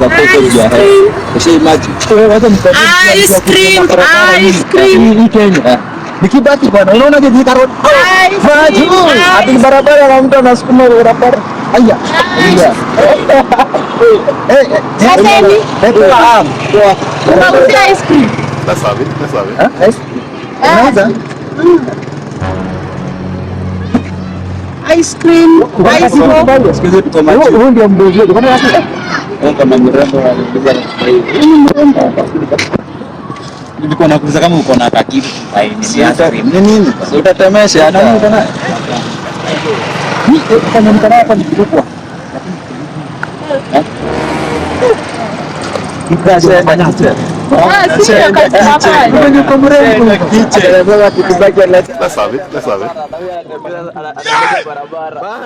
za peke yake. Imagine. Ice cream. Hii Kenya. Nikibaki bwana, unaona hivi karoti. Hadi barabara na mtu anasukuma barabara. Aya. Sasa ni unauza ice cream. Sabe? Unauza? Ice cream. Sikize tuko macho. Huyu ndio mdogo. Kwa nini kama mrembo aliuliza nilikuwa nakuuliza kama uko na kakitu ni nini? Utatemesha hata kama mtana hapa ni kubwa. Kikaje fanya sasa. Sio katika hapa. Ni kwa mrembo. Let's have it.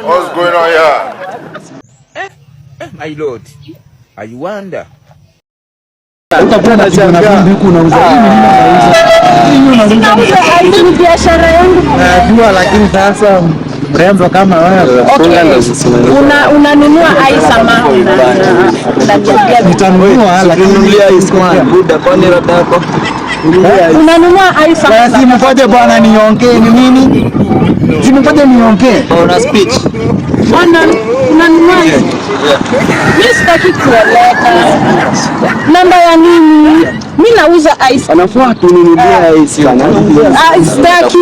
What's going on here? My lord, I wonder. Utakuwa na shangaa huku unauza Ni biashara yangu. najua, lakini sasa mrembo kama wewe Unanunua ice ama nitanunua, lakini nunulia ice man buda kwani radako unanunua ice ama basi mkoje bwana niongee ni nini? Simkoje niongee una speech unanunua ice. Mimi sitaki kueleka. Namba ya nini? Mimi nauza ice. anafaa tununulia ice bwana. Sitaki.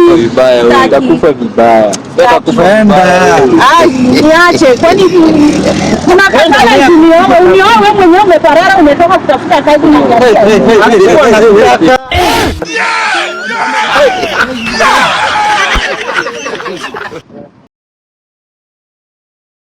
Utakufa vibaya. Niache. Kwani kuna pesa unioa wewe mwenyewe umeparara umetoka kutafuta kazi na gari.